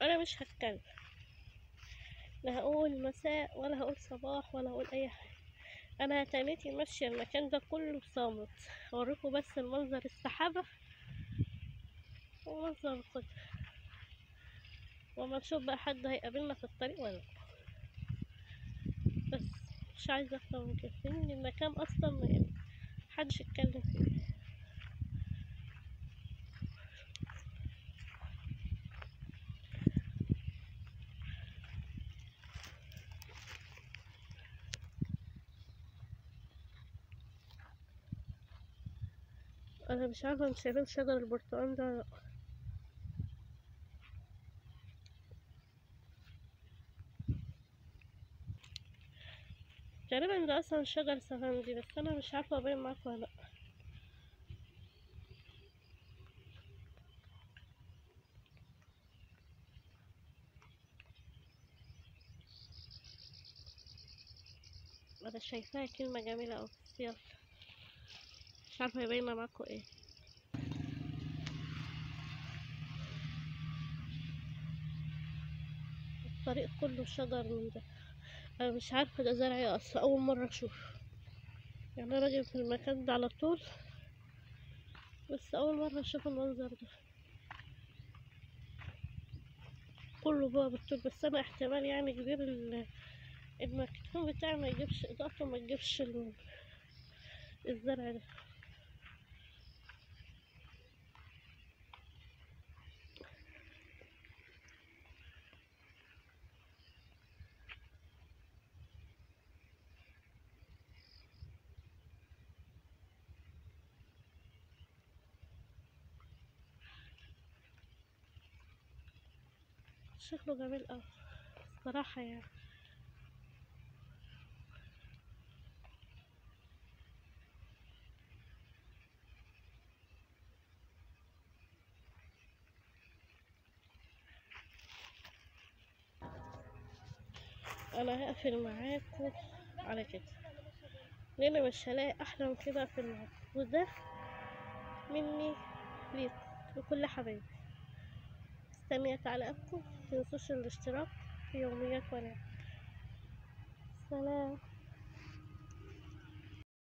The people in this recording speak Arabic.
انا مش هتكلم، لا هقول مساء ولا هقول صباح ولا هقول اي حاجه. انا هتنيتي ماشيه المكان ده كله صامت، اوريكم بس المنظر السحابه ومنظر الخضرة، وما نشوف بقى حد هيقابلنا في الطريق ولا لأ. بس مش عايزه اكتر من كده، لان المكان اصلا يعني محدش يتكلم فيه. انا مش عارفه مش شايفين شجر البرتقال ده ولا لأ. تقريبا ده اصلا شجر سفندي، بس انا مش عارفه ابين معاكم ولا لأ. انا شايفاها كلمه جميله اوي، بس يلا مش عارفه يبين معاكم ايه. الطريق كله شجر من ده. انا مش عارفه ده زرع ايه اصلا، اول مره اشوف. يعني انا راجل في المكان ده على طول، بس اول مره اشوف المنظر ده كله بقى بالطول. بس انا احتمال يعني كبير المكتوم بتاعي ما يجيبش اضاءته، ما يجيبش الزرع ده. شكله جميل اوي الصراحه يعني. انا هقفل معاكم على كده، لان مش هلاقي احلى من كده اقفل معاكم. وده مني ليكم لكل حبايبي. مستنيه تعليقاتكم، متنسوش الاشتراك في يوميات ونام. سلام.